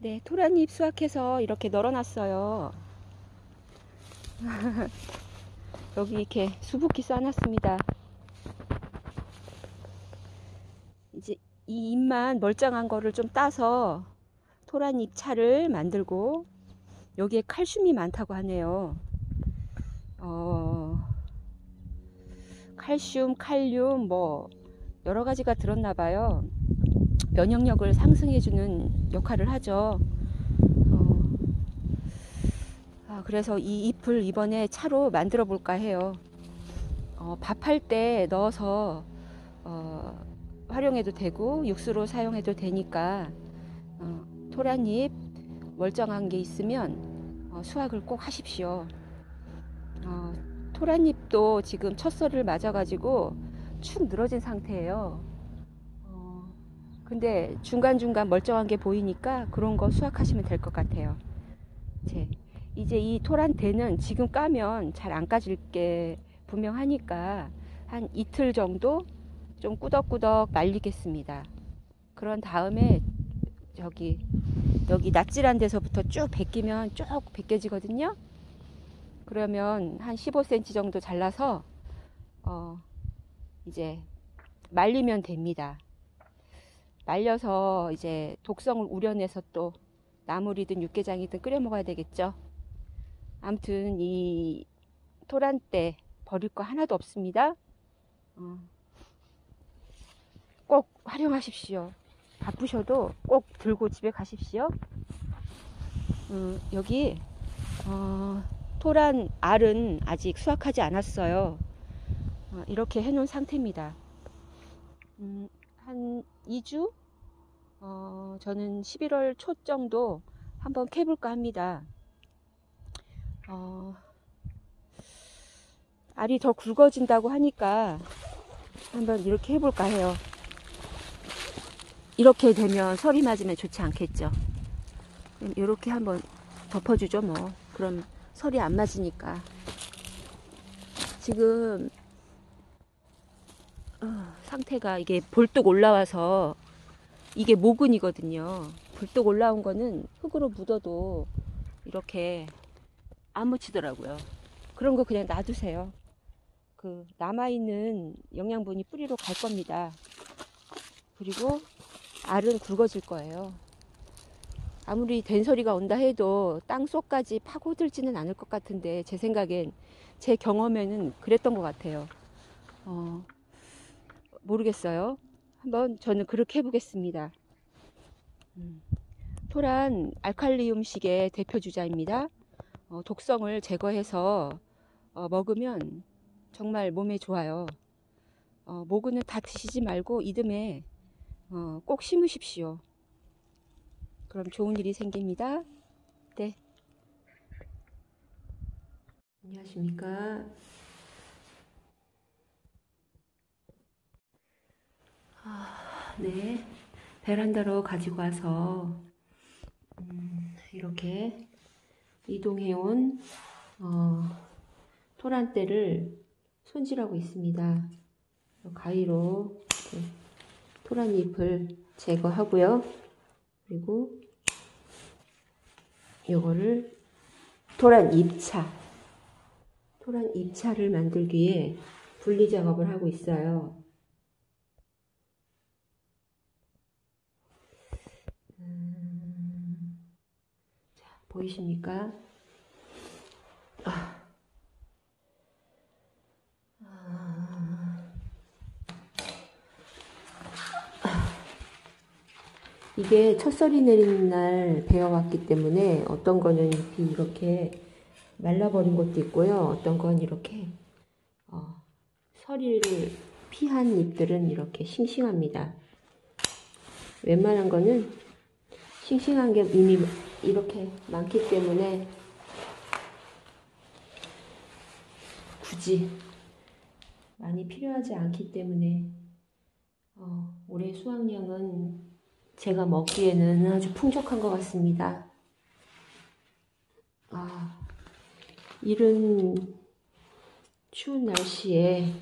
네, 토란잎 수확해서 이렇게 널어놨어요. 여기 이렇게 수북히 쌓아놨습니다. 이제 이 잎만 멀쩡한 거를 좀 따서 토란잎 차를 만들고, 여기에 칼슘이 많다고 하네요. 칼슘, 칼륨 뭐 여러 가지가 들었나 봐요. 면역력을 상승해주는 역할을 하죠. 그래서 이 잎을 이번에 차로 만들어 볼까 해요. 밥할 때 넣어서 활용해도 되고 육수로 사용해도 되니까 토란잎 멀쩡한 게 있으면 수확을 꼭 하십시오. 토란잎도 지금 첫설을 맞아가지고 축 늘어진 상태예요. 근데 중간중간 멀쩡한 게 보이니까 그런 거 수확하시면 될 것 같아요. 이제 이 토란대는 지금 까면 잘 안 까질 게 분명하니까 한 이틀 정도 좀 꾸덕꾸덕 말리겠습니다. 그런 다음에 여기 낫질한 데서부터 쭉 벗기면 쭉 벗겨지거든요. 그러면 한 15cm 정도 잘라서 이제 말리면 됩니다. 말려서 이제 독성을 우려내서 또 나물이든 육개장이든 끓여 먹어야 되겠죠. 아무튼 이 토란대 버릴 거 하나도 없습니다. 꼭 활용하십시오. 바쁘셔도 꼭 들고 집에 가십시오. 여기 토란 알은 아직 수확하지 않았어요. 이렇게 해놓은 상태입니다. 한 2주? 저는 11월 초 정도 한번 캐볼까 합니다. 알이 더 굵어진다고 하니까 한번 이렇게 해볼까 해요. 이렇게 되면 설이 맞으면 좋지 않겠죠. 이렇게 한번 덮어주죠 뭐. 그럼 설이 안 맞으니까. 지금 상태가 이게 볼뚝 올라와서 이게 모근이거든요. 볼뚝 올라온 거는 흙으로 묻어도 이렇게 안 묻히더라고요. 그런 거 그냥 놔두세요. 그 남아있는 영양분이 뿌리로 갈 겁니다. 그리고 알은 굵어질 거예요. 아무리 된소리가 온다 해도 땅속까지 파고들지는 않을 것 같은데, 제 생각엔, 제 경험에는 그랬던 것 같아요. 모르겠어요. 한번 저는 그렇게 해보겠습니다. 토란 알칼리음식의 대표 주자입니다. 독성을 제거해서 먹으면 정말 몸에 좋아요. 모근은 다 드시지 말고 이듬해 꼭 심으십시오. 그럼 좋은 일이 생깁니다. 네. 안녕하십니까. 네. 베란다로 가지고 와서 이렇게 이동해온 토란대를 손질하고 있습니다. 가위로 토란잎을 제거하고요. 그리고 요거를 토란잎차를 만들기 위해 분리 작업을 하고 있어요. 자, 보이십니까? 이게 첫설이 내리는 날 베어왔기 때문에 어떤 거는 잎이 이렇게 말라버린 것도 있고요. 어떤 건 이렇게 서리를 피한 잎들은 이렇게 싱싱합니다. 웬만한 거는 싱싱한 게 이미 이렇게 많기 때문에 굳이 많이 필요하지 않기 때문에 올해 수확량은 제가 먹기에는 아주 풍족한 것 같습니다. 이른 추운 날씨에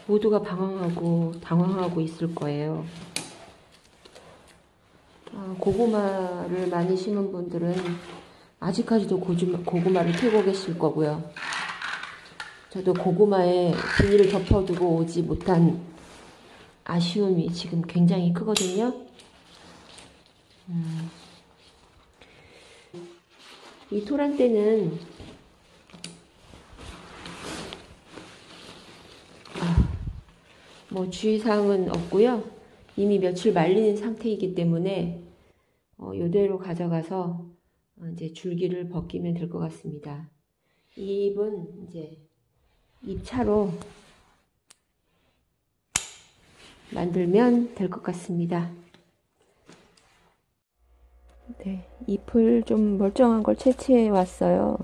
모두가 방황하고 당황하고 있을 거예요. 고구마를 많이 심은 분들은 아직까지도 고구마를 캐고 계실 거고요. 저도 고구마에 비닐을 덮어두고 오지 못한 아쉬움이 지금 굉장히 크거든요. 이 토란대는 뭐 주의사항은 없고요. 이미 며칠 말린 상태이기 때문에 이대로 가져가서 이제 줄기를 벗기면 될 것 같습니다. 이 잎은 이제 잎차로 만들면 될 것 같습니다. 네, 잎을 좀 멀쩡한 걸 채취해 왔어요.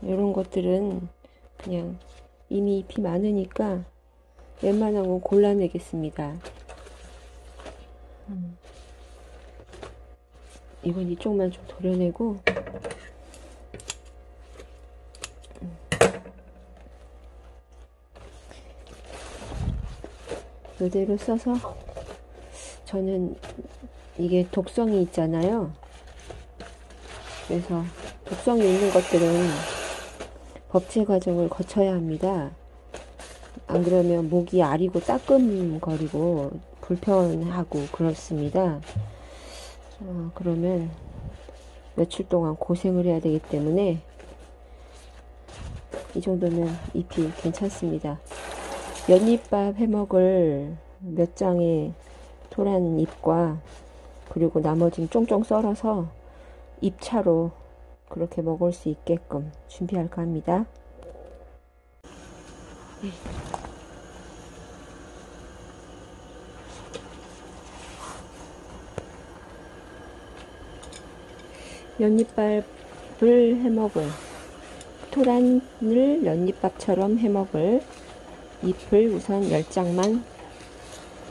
이런 것들은 그냥 이미 잎이 많으니까 웬만한 건 골라내겠습니다. 이건 이쪽만 좀 도려내고 이대로 써서 저는 이게 독성이 있잖아요. 그래서 독성이 있는 것들은 법제 과정을 거쳐야 합니다. 안 그러면 목이 아리고 따끔거리고 불편하고 그렇습니다. 그러면 며칠 동안 고생을 해야 되기 때문에 이 정도면 잎이 괜찮습니다. 연잎밥 해먹을 몇 장의 토란 잎과 그리고 나머지는 쫑쫑 썰어서 잎차로 그렇게 먹을 수 있게끔 준비할까 합니다. 네. 연잎밥을 해먹을 토란을 연잎밥처럼 해먹을 잎을 우선 10장만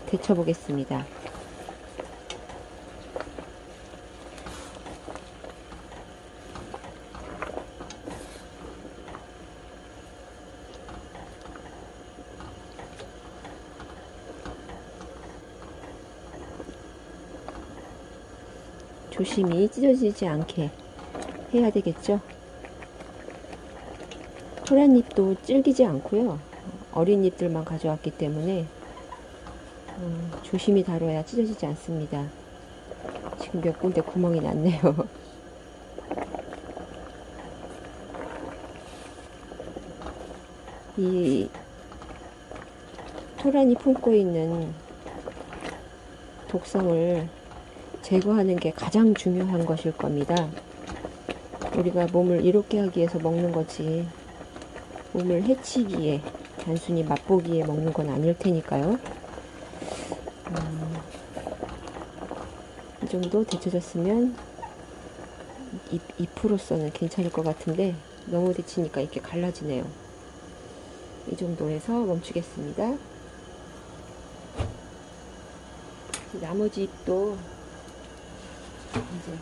데쳐 보겠습니다. 조심히 찢어지지 않게 해야 되겠죠. 토란잎도 질기지 않고요. 어린 잎들만 가져왔기 때문에 조심히 다뤄야 찢어지지 않습니다. 지금 몇 군데 구멍이 났네요. 이 토란이 품고 있는 독성을 제거하는 게 가장 중요한 것일 겁니다. 우리가 몸을 이롭게 하기 위해서 먹는 거지 몸을 해치기에 단순히 맛보기에 먹는 건 아닐 테니까요. 이 정도 데쳐졌으면 잎으로서는 괜찮을 것 같은데 너무 데치니까 이렇게 갈라지네요. 이 정도 해서 멈추겠습니다. 나머지 잎도 이제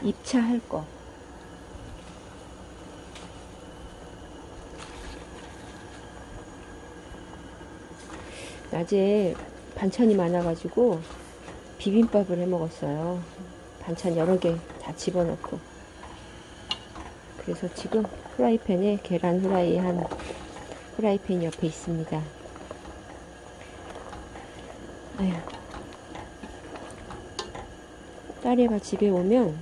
입차 할 거 낮에 반찬이 많아가지고 비빔밥을 해 먹었어요. 반찬 여러 개 다 집어넣고. 그래서 지금 프라이팬에 계란 후라이 한 프라이팬 옆에 있습니다. 아휴. 딸애가 집에 오면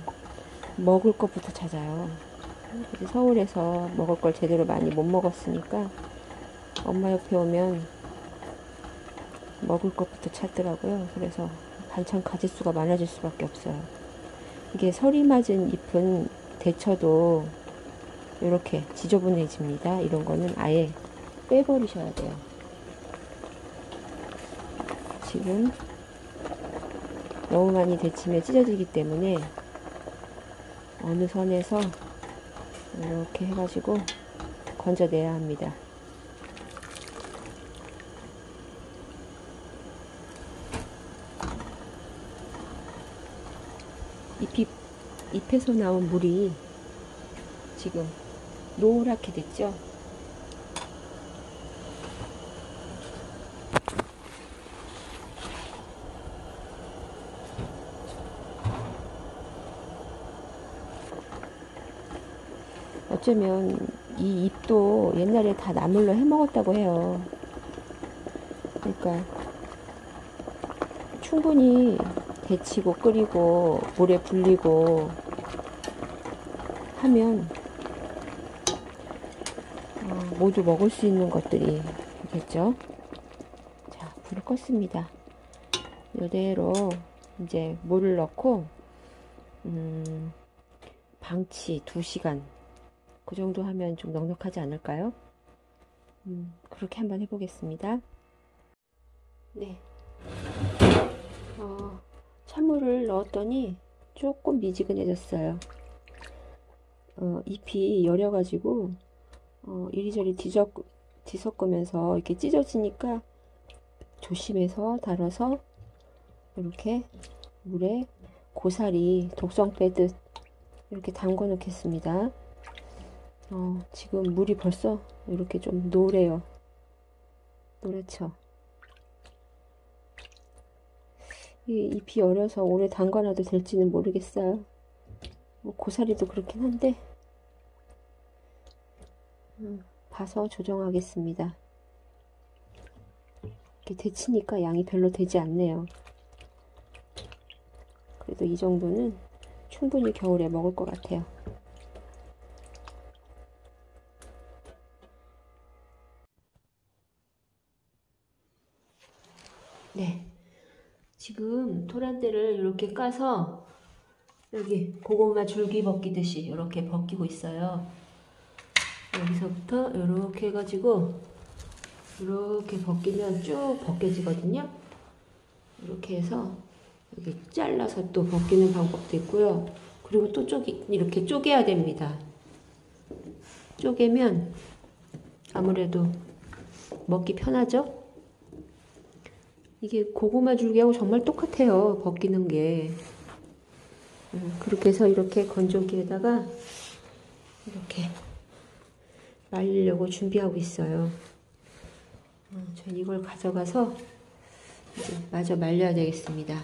먹을 것부터 찾아요. 서울에서 먹을 걸 제대로 많이 못 먹었으니까 엄마 옆에 오면 먹을 것부터 찾더라고요. 그래서 반찬 가짓수가 많아질 수밖에 없어요. 이게 설이 맞은 잎은 데쳐도 이렇게 지저분해집니다. 이런 거는 아예 빼버리셔야 돼요. 지금 너무 많이 데치면 찢어지기 때문에 어느 선에서 이렇게 해가지고 건져내야 합니다. 잎에서 나온 물이 지금 노랗게 됐죠. 어쩌면 이 잎도 옛날에 다 나물로 해 먹었다고 해요. 그러니까 충분히 데치고 끓이고 물에 불리고 하면 모두 먹을 수 있는 것들이 되겠죠. 자, 불을 껐습니다. 이대로 이제 물을 넣고 방치 2시간 그 정도 하면 좀 넉넉하지 않을까요? 그렇게 한번 해보겠습니다. 네, 찬물을 넣었더니 조금 미지근해졌어요. 잎이 여려가지고 이리저리 뒤섞으면서 이렇게 찢어지니까 조심해서 다뤄서 이렇게 물에 고사리 독성 빼듯 이렇게 담궈 놓겠습니다. 지금 물이 벌써 이렇게 좀 노래요. 노랗죠? 이 잎이 어려서 오래 담궈놔도 될지는 모르겠어요. 뭐 고사리도 그렇긴 한데 봐서 조정하겠습니다. 이렇게 데치니까 양이 별로 되지 않네요. 그래도 이 정도는 충분히 겨울에 먹을 것 같아요. 네, 지금 토란대를 이렇게 까서 여기 고구마 줄기 벗기듯이 이렇게 벗기고 있어요. 여기서부터 이렇게 해가지고 이렇게 벗기면 쭉 벗겨지거든요. 이렇게 해서 여기 잘라서 또 벗기는 방법도 있고요. 그리고 또 이렇게 쪼개야 됩니다. 쪼개면 아무래도 먹기 편하죠? 이게 고구마 줄기하고 정말 똑같아요. 벗기는 게. 그렇게 해서 이렇게 건조기에다가 이렇게 말리려고 준비하고 있어요. 전 이걸 가져가서 이제 마저 말려야 되겠습니다.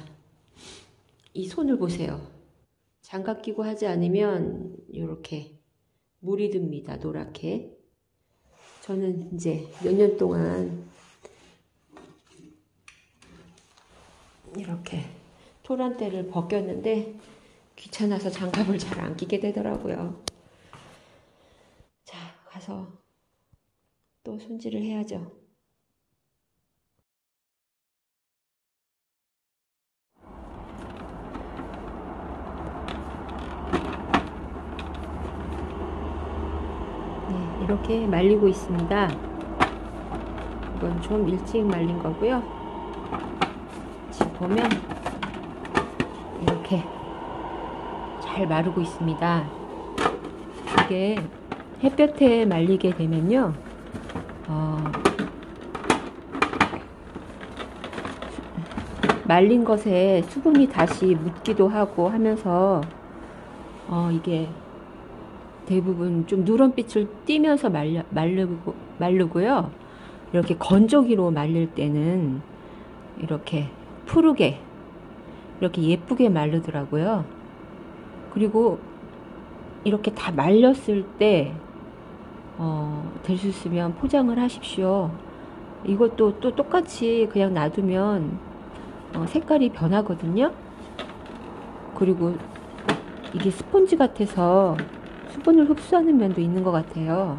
이 손을 보세요. 장갑 끼고 하지 않으면 이렇게 물이 듭니다. 노랗게. 저는 이제 몇 년 동안 이렇게 토란대를 벗겼는데 귀찮아서 장갑을 잘 안 끼게 되더라고요. 자, 가서 또 손질을 해야죠. 네, 이렇게 말리고 있습니다. 이건 좀 일찍 말린 거고요. 지금 보면 이렇게 잘 마르고 있습니다. 이게 햇볕에 말리게 되면요, 말린 것에 수분이 다시 묻기도 하고 하면서 이게 대부분 좀 누런빛을 띠면서 마르고요. 이렇게 건조기로 말릴 때는 이렇게 푸르게 이렇게 예쁘게 마르더라고요. 그리고 이렇게 다 말렸을 때 될 수 있으면 포장을 하십시오. 이것도 또 똑같이 그냥 놔두면 색깔이 변하거든요. 그리고 이게 스펀지 같아서 수분을 흡수하는 면도 있는 것 같아요.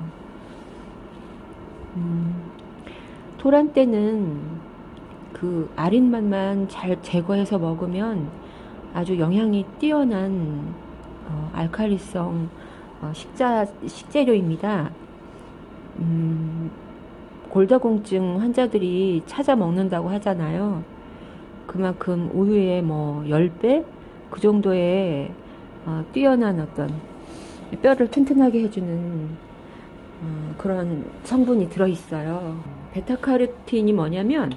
토란대는 그 아린 맛만 잘 제거해서 먹으면 아주 영양이 뛰어난 알칼리성 식재료입니다. 골다공증 환자들이 찾아 먹는다고 하잖아요. 그만큼 우유의 뭐 10배 그 정도의 뛰어난 어떤 뼈를 튼튼하게 해주는 그런 성분이 들어있어요. 베타카로틴이 뭐냐면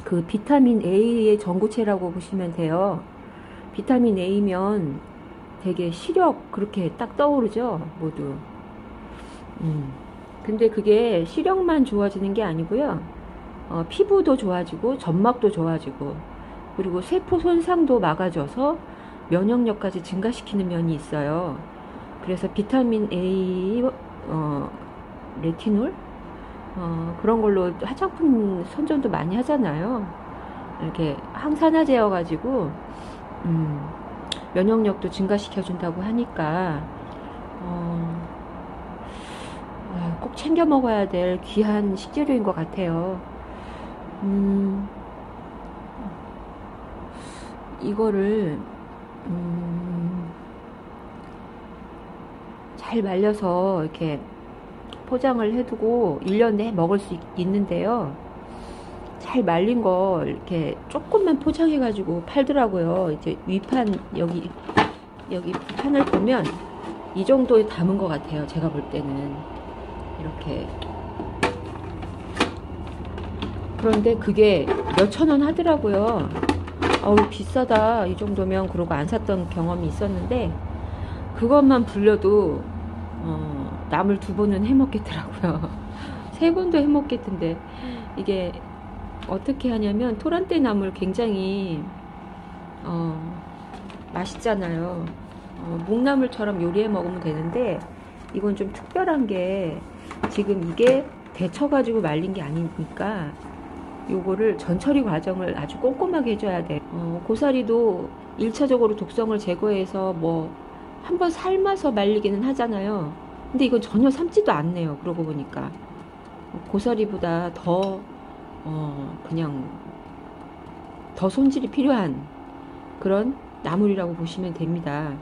그 비타민 A의 전구체라고 보시면 돼요. 비타민 A면 되게 시력 그렇게 딱 떠오르죠, 모두. 근데 그게 시력만 좋아지는 게 아니고요. 피부도 좋아지고 점막도 좋아지고 그리고 세포 손상도 막아줘서 면역력까지 증가시키는 면이 있어요. 그래서 비타민 A, 레티놀, 그런 걸로 화장품 선전도 많이 하잖아요. 이렇게 항산화제여가지고 면역력도 증가시켜준다고 하니까 꼭 챙겨 먹어야 될 귀한 식재료인 것 같아요. 이거를 잘 말려서 이렇게 포장을 해두고 1년 내에 먹을 수 있는데요. 잘 말린 거 이렇게 조금만 포장해 가지고 팔더라고요. 이제 위판 여기 판을 보면 이 정도에 담은 것 같아요. 제가 볼 때는 이렇게. 그런데 그게 몇천 원 하더라고요. 어우, 비싸다 이 정도면. 그러고 안 샀던 경험이 있었는데 그것만 불려도 나물 2번은 해먹겠더라고요. 3번도 해먹겠던데. 이게 어떻게 하냐면 토란대 나물 굉장히 맛있잖아요. 묵나물처럼 요리해 먹으면 되는데 이건 좀 특별한 게 지금 이게 데쳐가지고 말린 게 아니니까 요거를 전처리 과정을 아주 꼼꼼하게 해줘야 돼. 고사리도 1차적으로 독성을 제거해서 뭐 한번 삶아서 말리기는 하잖아요. 근데 이건 전혀 삶지도 않네요. 그러고 보니까 고사리보다 더 그냥 더 손질이 필요한 그런 나물이라고 보시면 됩니다.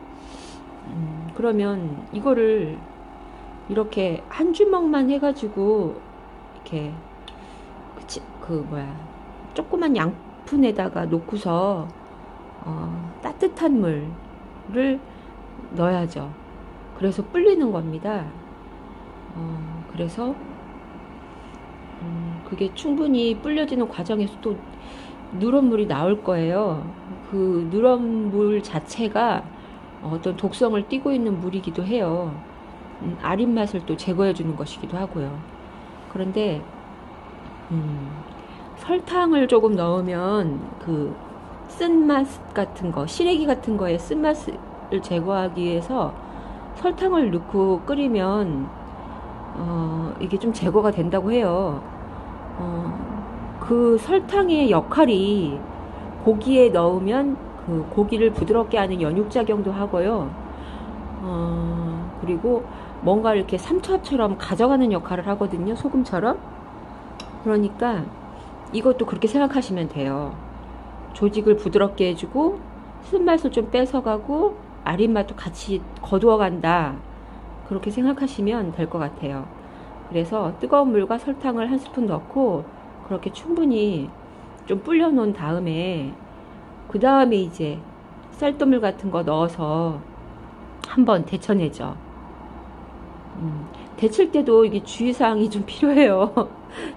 그러면 이거를 이렇게 한 주먹만 해가지고 이렇게 조그만 양푼에다가 놓고서 따뜻한 물을 넣어야죠. 그래서 불리는 겁니다. 그래서 그게 충분히 불려지는 과정에서 또 누런 물이 나올 거예요. 그 누런 물 자체가 어떤 독성을 띠고 있는 물이기도 해요. 아린 맛을 또 제거해 주는 것이기도 하고요. 그런데 설탕을 조금 넣으면 그 쓴맛 같은 거, 시래기 같은 거에 쓴맛을 제거하기 위해서 설탕을 넣고 끓이면 이게 좀 제거가 된다고 해요. 그 설탕의 역할이 고기에 넣으면 그 고기를 부드럽게 하는 연육작용도 하고요. 그리고 뭔가 이렇게 삼투압처럼 가져가는 역할을 하거든요. 소금처럼. 그러니까 이것도 그렇게 생각하시면 돼요. 조직을 부드럽게 해주고 쓴맛을 좀 뺏어가고 아린맛도 같이 거두어 간다. 그렇게 생각하시면 될 것 같아요. 그래서 뜨거운 물과 설탕을 1스푼 넣고 그렇게 충분히 좀 불려 놓은 다음에 그 다음에 이제 쌀뜨물 같은 거 넣어서 한번 데쳐내죠. 데칠 때도 이게 주의사항이 좀 필요해요.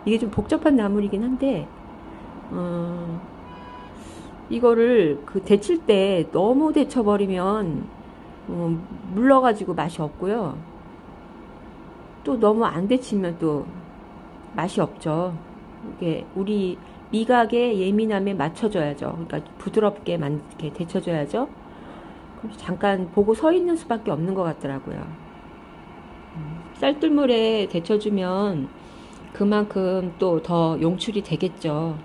이게 좀 복잡한 나물이긴 한데 이거를 그 데칠 때 너무 데쳐버리면 물러가지고 맛이 없고요. 또 너무 안 데치면 또 맛이 없죠. 이게 우리 미각의 예민함에 맞춰줘야죠. 그러니까 부드럽게 이렇게 데쳐줘야죠. 잠깐 보고 서 있는 수밖에 없는 것 같더라고요. 쌀뜨물에 데쳐주면 그만큼 또 더 용출이 되겠죠.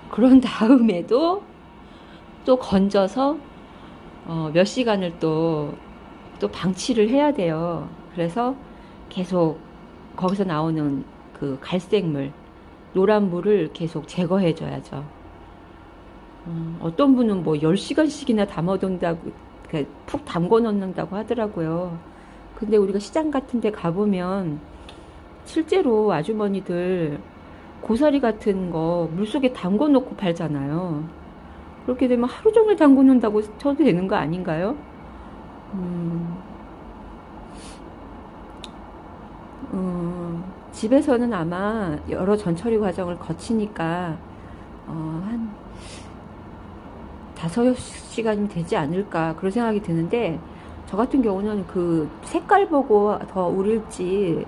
그런 다음에도 또 건져서 몇 시간을 또 방치를 해야 돼요. 그래서 계속 거기서 나오는 그 갈색물, 노란 물을 계속 제거해 줘야죠. 어떤 분은 뭐 10시간씩이나 담아둔다고, 푹 담궈 놓는다고 하더라고요. 근데 우리가 시장 같은 데 가보면 실제로 아주머니들 고사리 같은 거 물속에 담궈 놓고 팔잖아요. 그렇게 되면 하루 종일 담궈 놓는다고 쳐도 되는 거 아닌가요? 집에서는 아마 여러 전처리 과정을 거치니까 한 5시간이 되지 않을까 그런 생각이 드는데, 저 같은 경우는 그 색깔 보고 더 우릴지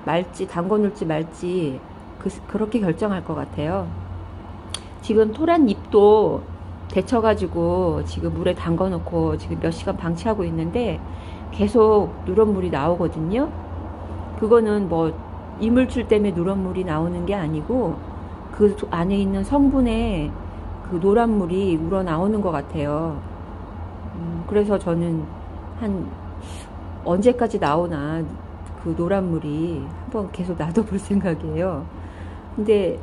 말지 담궈 놓을지 말지 그렇게 결정할 것 같아요. 지금 토란 잎도 데쳐가지고 지금 물에 담궈 놓고 지금 몇 시간 방치하고 있는데 계속 누런물이 나오거든요. 그거는 뭐 이물질 때문에 누런물이 나오는 게 아니고 그 안에 있는 성분의 그 노란물이 우러나오는 것 같아요. 그래서 저는 한 언제까지 나오나 그 노란물이 한번 계속 놔둬볼 생각이에요. 근데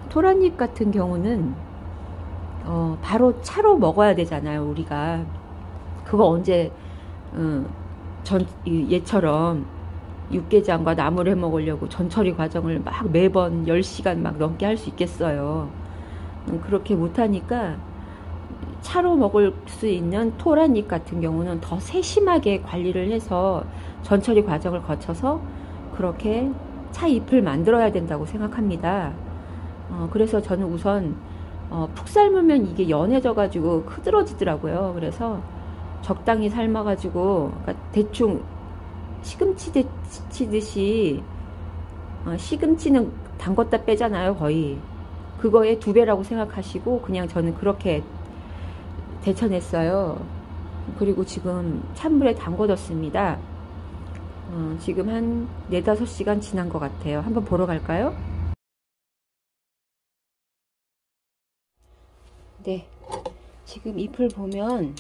토란잎 같은 경우는 바로 차로 먹어야 되잖아요, 우리가. 그거 언제 얘처럼 육개장과 나물 해 먹으려고 전처리 과정을 막 매번 10시간 막 넘게 할 수 있겠어요. 그렇게 못하니까 차로 먹을 수 있는 토란잎 같은 경우는 더 세심하게 관리를 해서 전처리 과정을 거쳐서 그렇게 차잎을 만들어야 된다고 생각합니다. 그래서 저는 우선 푹 삶으면 이게 연해져 가지고 흐드러지더라고요. 그래서 적당히 삶아 가지고 그러니까 대충 시금치 데치듯이 시금치는 담궜다 빼잖아요, 거의. 그거의 2배라고 생각하시고 그냥 저는 그렇게 데쳐냈어요. 그리고 지금 찬물에 담궈뒀습니다. 지금 한 4-5시간 지난 것 같아요. 한번 보러 갈까요? 네, 지금 잎을 보면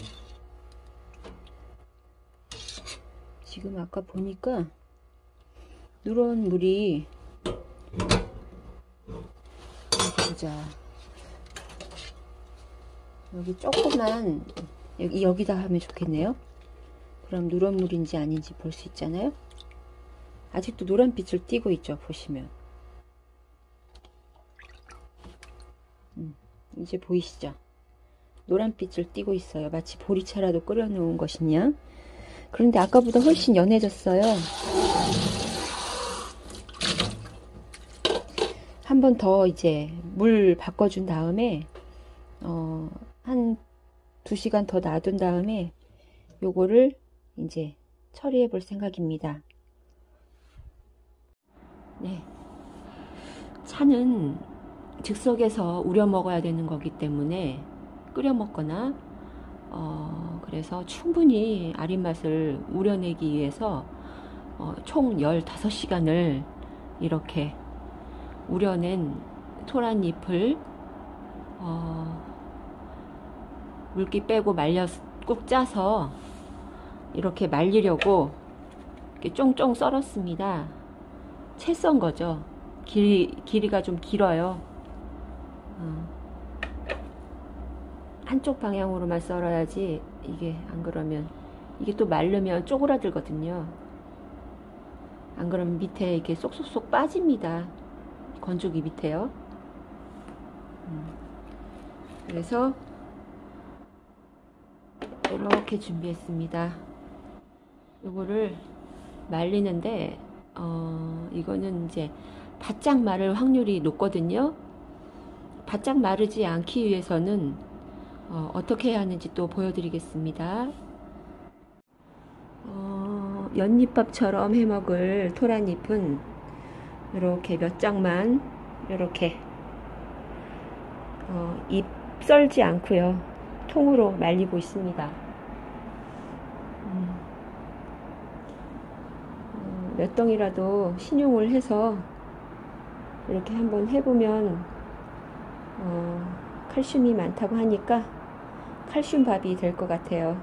지금 아까 보니까 누런 물이 보자. 여기 조금만 여기다 하면 좋겠네요. 그럼 누런 물인지 아닌지 볼 수 있잖아요. 아직도 노란빛을 띠고 있죠, 보시면. 이제 보이시죠? 노란빛을 띠고 있어요. 마치 보리차라도 끓여 놓은 것이냐. 그런데 아까보다 훨씬 연해졌어요. 한 번 더 이제 물 바꿔준 다음에 한 2시간 더 놔둔 다음에 요거를 이제 처리해 볼 생각입니다. 네, 차는 즉석에서 우려 먹어야 되는 거기 때문에 끓여 먹거나 그래서 충분히 아린 맛을 우려내기 위해서 총 15시간을 이렇게 우려낸 토란잎을 물기 빼고 말려 꾹 짜서 이렇게 말리려고 이렇게 쫑쫑 썰었습니다. 채 썬 거죠. 길이가 좀 길어요. 한쪽 방향으로만 썰어야지 이게 안 그러면 이게 또 말르면 쪼그라들거든요. 안 그러면 밑에 이렇게 쏙쏙쏙 빠집니다. 건조기 밑에요. 그래서 이렇게 준비했습니다. 요거를 말리는데 이거는 이제 바짝 마를 확률이 높거든요. 바짝 마르지 않기 위해서는 어떻게 해야 하는지 또 보여드리겠습니다. 연잎밥처럼 해먹을 토란잎은 이렇게 몇 장만 이렇게 잎 썰지 않고요, 통으로 말리고 있습니다. 몇 덩이라도 신용을 해서 이렇게 한번 해보면 칼슘이 많다고 하니까 칼슘밥이 될 것 같아요.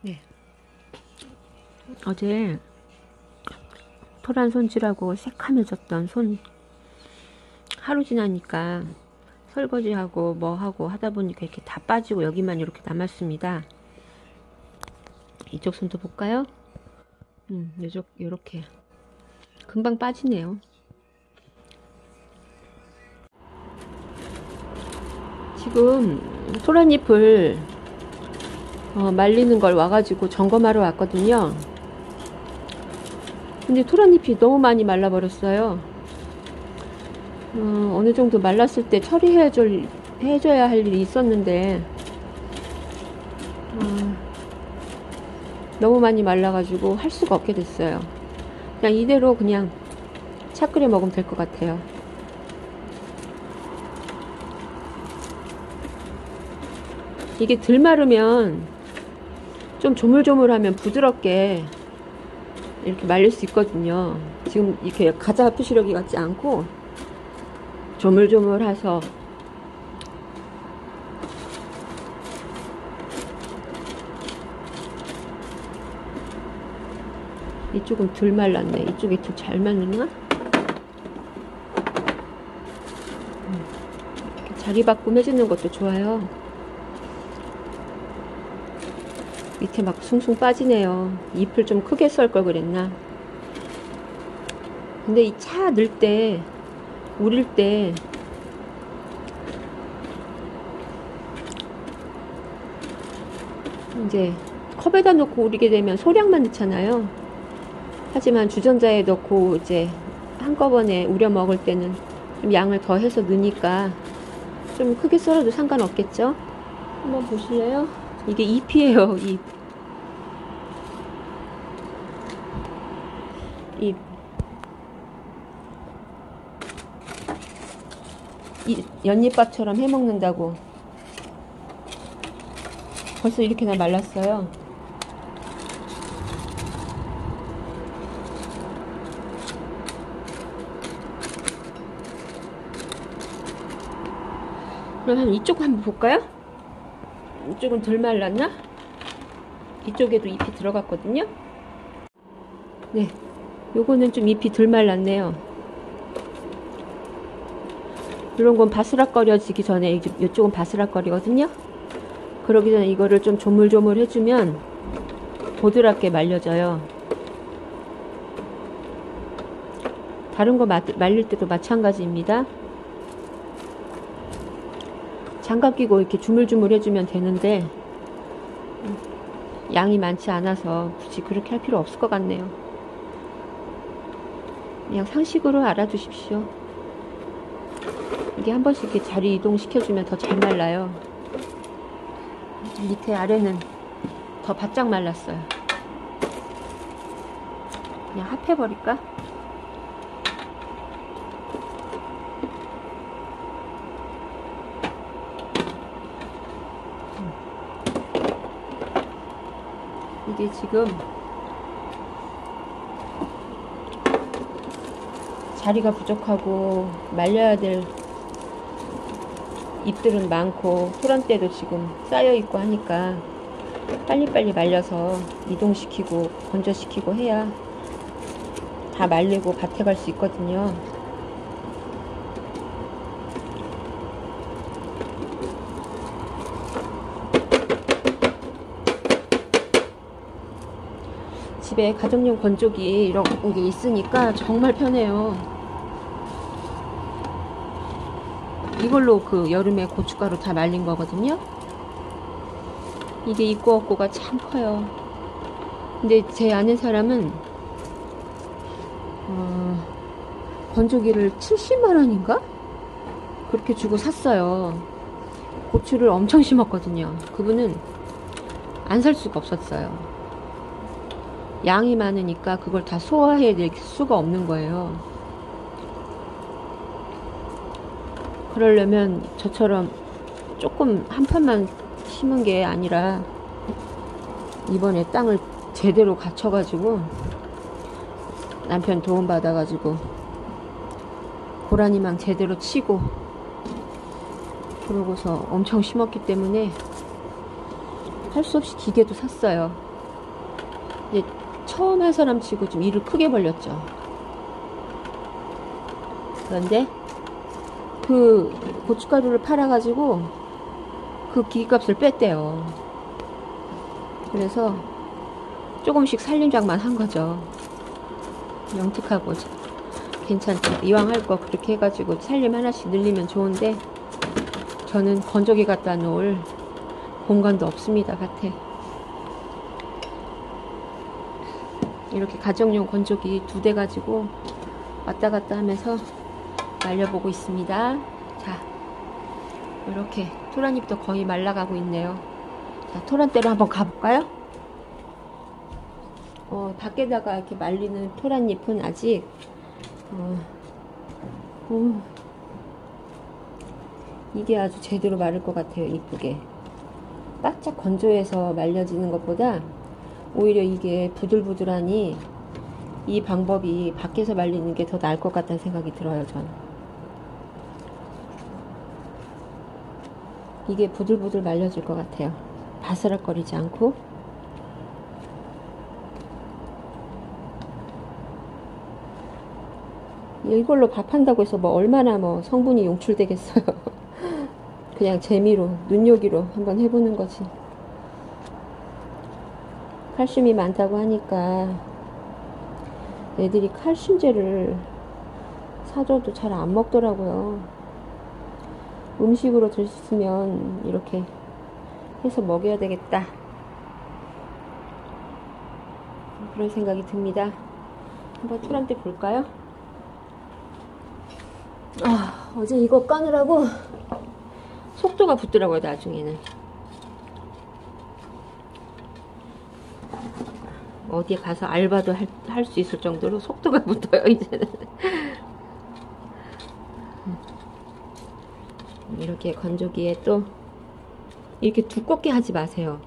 네. 어제 토란 손질하고 새카매졌던 손 하루 지나니까 설거지하고 뭐하고 하다 보니까 이렇게 다 빠지고 여기만 이렇게 남았습니다. 이쪽 손도 볼까요? 이쪽 이렇게 금방 빠지네요. 지금 토란잎을 말리는 걸 와가지고 점검하러 왔거든요. 근데 토란잎이 너무 많이 말라버렸어요. 어느 정도 말랐을 때 해줘야 할 일이 있었는데, 너무 많이 말라가지고 할 수가 없게 됐어요. 그냥 이대로 그냥 차 끓여 먹으면 될 것 같아요. 이게 덜 마르면 좀 조물조물하면 부드럽게 이렇게 말릴 수 있거든요. 지금 이렇게 가자 표시력이 같지 않고 조물조물해서 이쪽은 덜 말랐네. 이쪽이 더 잘 말랐나? 이렇게 자리 바꿈 해주는 것도 좋아요. 밑에 막 숭숭 빠지네요. 잎을 좀 크게 썰 걸 그랬나? 근데 이 차 넣을 때, 우릴 때 이제 컵에다 넣고 우리게 되면 소량만 넣잖아요. 하지만 주전자에 넣고 이제 한꺼번에 우려 먹을 때는 좀 양을 더 해서 넣으니까 좀 크게 썰어도 상관없겠죠? 한번 보실래요? 이게 잎이에요, 잎. 잎. 연잎밥처럼 해 먹는다고 벌써 이렇게나 말랐어요. 그럼 이쪽 한번 볼까요? 이쪽은 덜 말랐나? 이쪽에도 잎이 들어갔거든요. 네, 요거는 좀 잎이 덜 말랐네요. 이런 건 바스락거려지기 전에, 이쪽은 바스락거리거든요. 그러기 전에 이거를 좀 조물조물 해주면 보드랍게 말려져요. 다른 거 말릴 때도 마찬가지입니다. 장갑 끼고 이렇게 주물주물 해주면 되는데 양이 많지 않아서 굳이 그렇게 할 필요 없을 것 같네요. 그냥 상식으로 알아두십시오. 이게 한 번씩 이렇게 자리 이동시켜주면 더 잘 말라요. 밑에 아래는 더 바짝 말랐어요. 그냥 합해버릴까? 이게 지금 자리가 부족하고 말려야 될 잎들은 많고 토란대도 지금 쌓여있고 하니까 빨리빨리 말려서 이동시키고 건조시키고 해야 다 말리고 밭에 갈 수 있거든요. 집에 가정용 건조기 이런 게 있으니까 정말 편해요. 이걸로 그 여름에 고춧가루 다 말린 거거든요. 이게 있고 없고가 참 커요. 근데 제 아는 사람은 건조기를 70만원인가? 그렇게 주고 샀어요. 고추를 엄청 심었거든요. 그분은 안 살 수가 없었어요. 양이 많으니까 그걸 다 소화해낼 수가 없는 거예요. 그러려면 저처럼 조금 한 편만 심은 게 아니라 이번에 땅을 제대로 갖춰가지고 남편 도움 받아가지고 고라니망 제대로 치고 그러고서 엄청 심었기 때문에 할 수 없이 기계도 샀어요. 이제 처음 할 사람 치고 좀 일을 크게 벌렸죠. 그런데 그 고춧가루를 팔아가지고 그 기계값을 뺐대요. 그래서 조금씩 살림장만 한 거죠. 영특하고 괜찮죠. 이왕 할 거 그렇게 해가지고 살림 하나씩 늘리면 좋은데 저는 건조기 갖다 놓을 공간도 없습니다. 밭에. 이렇게 가정용 건조기 2대 가지고 왔다 갔다 하면서 말려보고 있습니다. 자, 이렇게 토란잎도 거의 말라가고 있네요. 자, 토란대로 한번 가볼까요? 밖에다가 이렇게 말리는 토란잎은 아직 이게 아주 제대로 마를 것 같아요. 이쁘게 바짝 건조해서 말려지는 것보다 오히려 이게 부들부들하니 이 방법이 밖에서 말리는 게 더 나을 것 같다는 생각이 들어요. 저는 이게 부들부들 말려질 것 같아요. 바스락거리지 않고. 이걸로 밥 한다고 해서 뭐 얼마나 뭐 성분이 용출되겠어요. 그냥 재미로, 눈요기로 한번 해보는 거지. 칼슘이 많다고 하니까 애들이 칼슘제를 사줘도 잘 안 먹더라고요. 음식으로 드시면 이렇게 해서 먹여야 되겠다, 그런 생각이 듭니다. 한번 토란대 볼까요? 어제 이거 까느라고 속도가 붙더라고요. 나중에는 어디에 가서 알바도 할 수 있을 정도로 속도가 붙어요. 이제는 이렇게 건조기에 또 이렇게 두껍게 하지 마세요.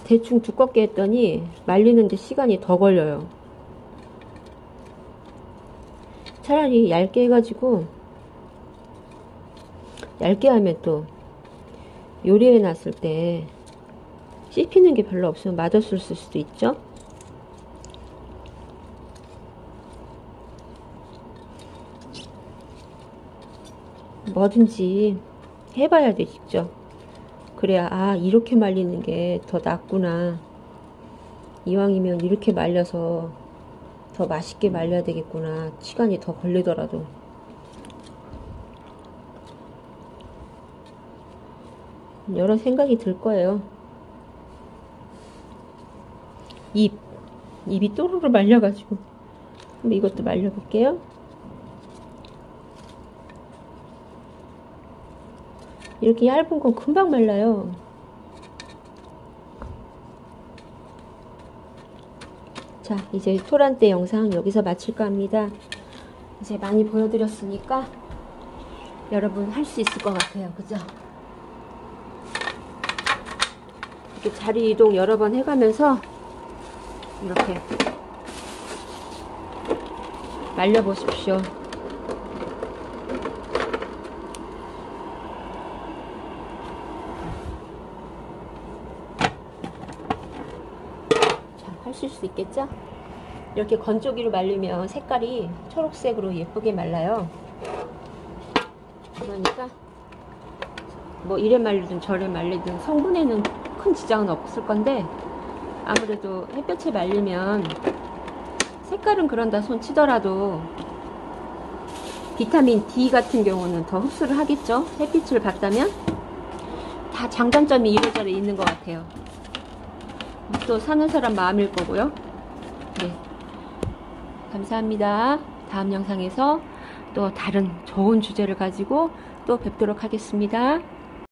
대충 두껍게 했더니 말리는데 시간이 더 걸려요. 차라리 얇게 해가지고, 얇게 하면 또 요리해 놨을 때 씹히는 게 별로 없으면 맛없을 수도 있죠. 뭐든지 해봐야 돼, 직접. 그래야 이렇게 말리는 게 더 낫구나, 이왕이면 이렇게 말려서 더 맛있게 말려야 되겠구나, 시간이 더 걸리더라도. 여러 생각이 들 거예요. 입이 또르르 말려가지고 한번 이것도 말려볼게요. 이렇게 얇은 건 금방 말라요. 자, 이제 토란대 영상 여기서 마칠까 합니다. 이제 많이 보여드렸으니까 여러분 할 수 있을 것 같아요. 그죠? 이렇게 자리 이동 여러 번 해가면서 이렇게 말려보십시오. 자, 하실 수 있겠죠? 이렇게 건조기로 말리면 색깔이 초록색으로 예쁘게 말라요. 그러니까 뭐 이래 말리든 저래 말리든 성분에는 큰 지장은 없을 건데, 아무래도 햇볕에 말리면 색깔은 그런다 손 치더라도 비타민 D 같은 경우는 더 흡수를 하겠죠. 햇빛을 받다면 다 장단점이 이래저래 있는 것 같아요. 또 사는 사람 마음일 거고요. 네, 감사합니다. 다음 영상에서 또 다른 좋은 주제를 가지고 또 뵙도록 하겠습니다.